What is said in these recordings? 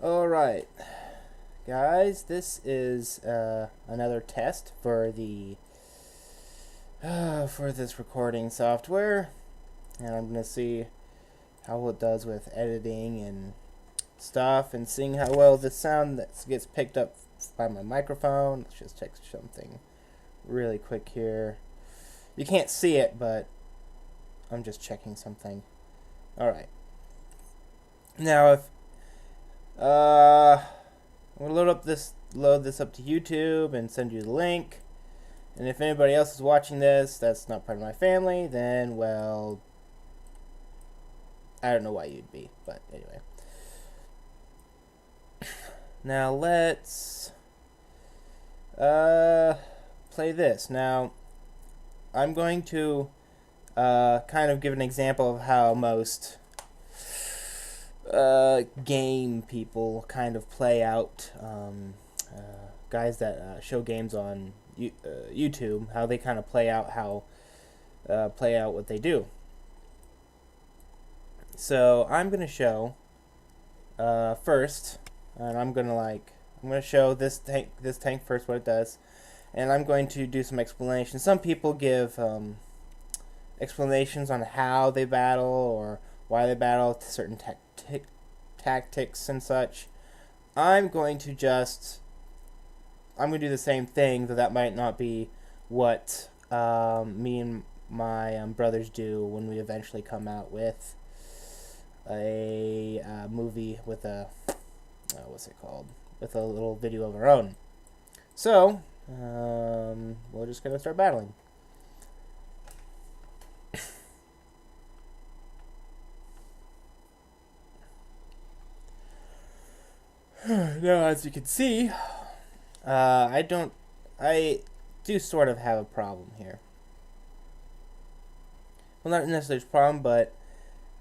Alright, guys, this is another test for the for this recording software, and I'm gonna see how it does with editing and stuff, and seeing how well the sound that gets picked up by my microphone. Let's just check something really quick here. You can't see it, but I'm just checking something. Alright. Now, if I'm gonna load this up to YouTube and send you the link. And if anybody else is watching this that's not part of my family, then well, I don't know why you'd be, but anyway. Now let's play this. Now I'm going to kind of give an example of how most game people kind of play out, guys that show games on YouTube, how they kind of play out what they do. So I'm gonna show first, and I'm gonna show this tank first, what it does, and I'm going to do some explanation. Some people give explanations on how they battle or why they battle, certain tactics and such. I'm going to do the same thing, though that might not be what me and my brothers do when we eventually come out with a movie with a what's it called? With a little video of our own. So we're just gonna start battling. Now, as you can see, I do sort of have a problem here. Well, not necessarily a problem, but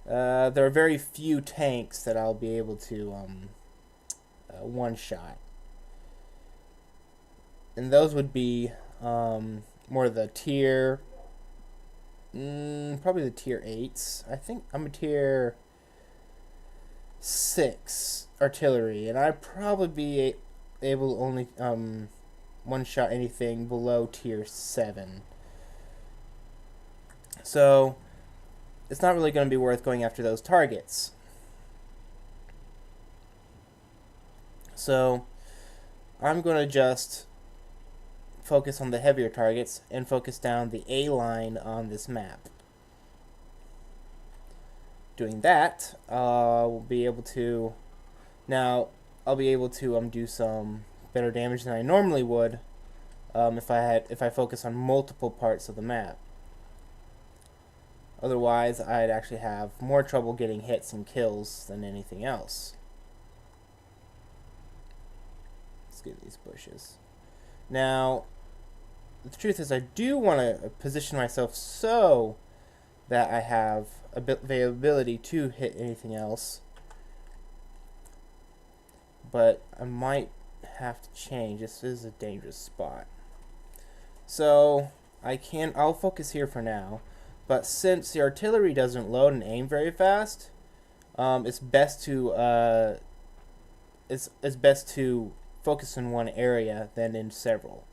there are very few tanks that I'll be able to one-shot. And those would be more the tier, probably the tier 8s. I think I'm a tier 6 artillery, and I'd probably be able to only one-shot anything below tier 7. So it's not really going to be worth going after those targets. So I'm going to just focus on the heavier targets and focus down the A line on this map. Doing that, we'll be able to I'll be able to do some better damage than I normally would if I focus on multiple parts of the map. Otherwise, I'd actually have more trouble getting hits and kills than anything else. Let's get these bushes. Now, the truth is, I do want to position myself so that I have availability to hit anything else, but I might have to change. This is a dangerous spot, so I'll focus here for now. But since the artillery doesn't load and aim very fast, it's best to focus in one area than in several,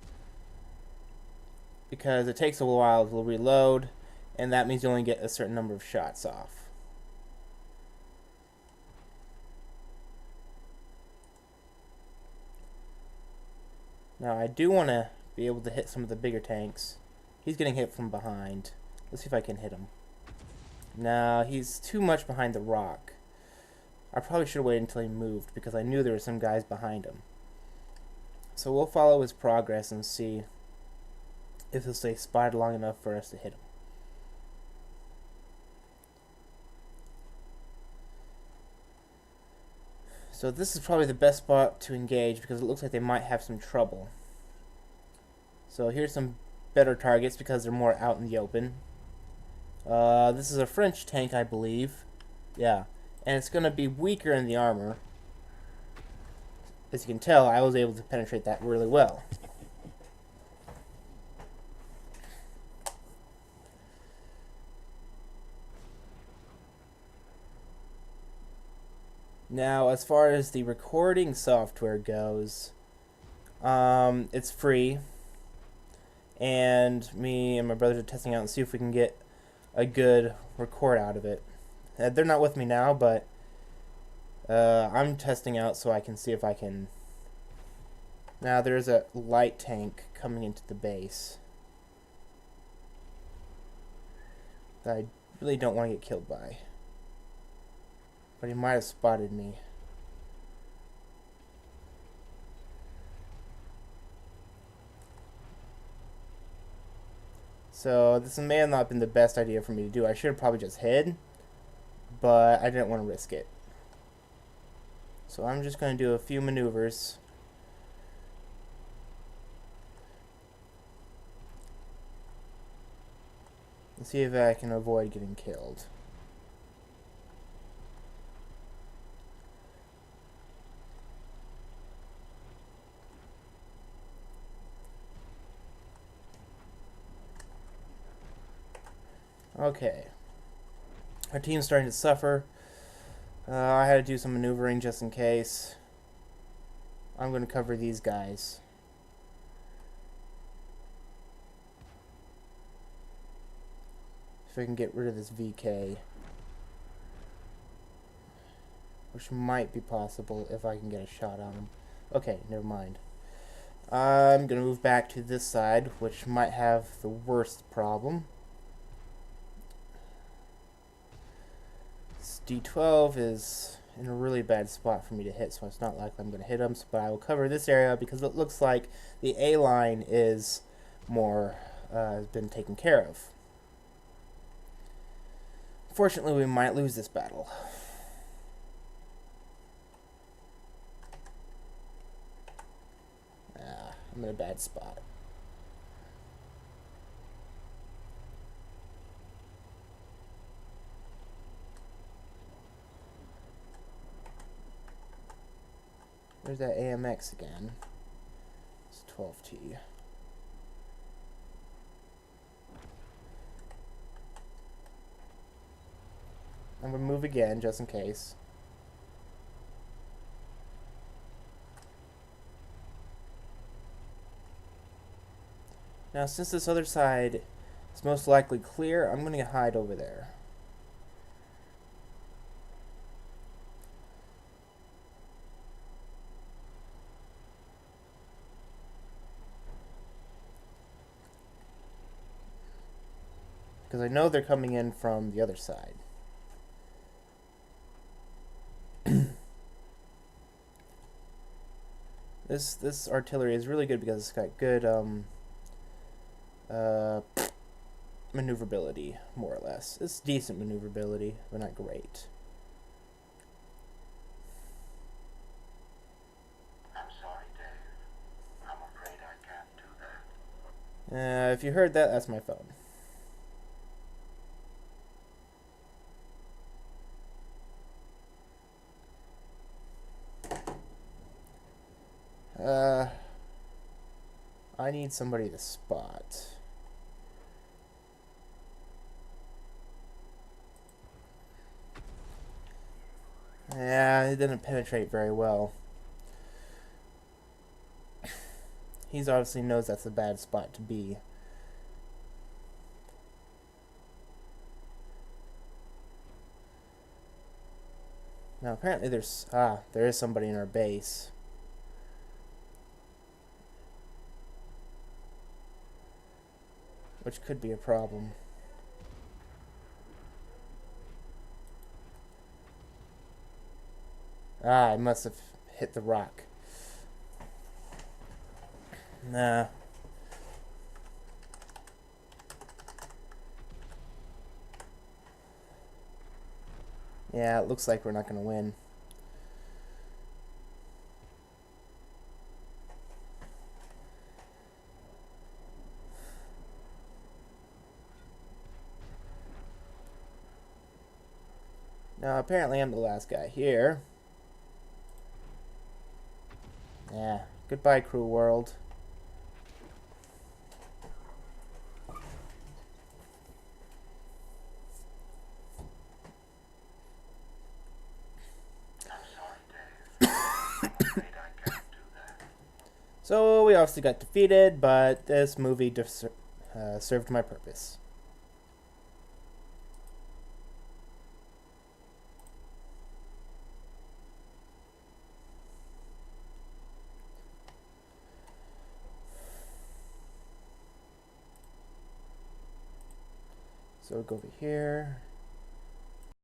because it takes a while to reload, and that means you only get a certain number of shots off. Now, I do want to be able to hit some of the bigger tanks. He's getting hit from behind. Let's see if I can hit him. No, he's too much behind the rock. I probably should have waited until he moved, because I knew there were some guys behind him. So we'll follow his progress and see if he'll stay spotted long enough for us to hit him. So this is probably the best spot to engage, because it looks like they might have some trouble. So here's some better targets because they're more out in the open. This is a French tank, I believe. Yeah, and it's going to be weaker in the armor. As you can tell, I was able to penetrate that really well. Now, as far as the recording software goes, it's free, and me and my brothers are testing out and see if we can get a good record out of it. They're not with me now, but I'm testing out so I can see if I can. Now there's a light tank coming into the base that I really don't want to get killed by, but he might have spotted me. So this may have not been the best idea for me to do. I should have probably just hid, but I didn't want to risk it. So I'm just going to do a few maneuvers. And see if I can avoid getting killed. Okay. Our team's starting to suffer. I had to do some maneuvering just in case. I'm going to cover these guys. So I can get rid of this VK. Which might be possible if I can get a shot on him. Okay, never mind. I'm going to move back to this side, which might have the worst problem. This D12 is in a really bad spot for me to hit, so it's not likely I'm going to hit him. But I will cover this area because it looks like the A line is more has been taken care of. Fortunately, we might lose this battle. I'm in a bad spot. There's that AMX again. It's 12T. I'm going to move again, just in case. Now, since this other side is most likely clear, I'm going to hide over there. Because I know they're coming in from the other side. This artillery is really good because it's got good maneuverability, more or less. It's decent maneuverability, but not great. I'm sorry, Dave. I'm afraid I can't do that. If you heard that, that's my phone. I need somebody to spot. Yeah, it didn't penetrate very well. He obviously knows that's a bad spot to be. Now apparently there is somebody in our base. Which could be a problem. I must have hit the rock. Nah. Yeah, it looks like we're not going to win. Now, apparently I'm the last guy here. Yeah, goodbye, cruel world. I'm sorry. So we obviously got defeated, but this movie served my purpose. So we'll go over here.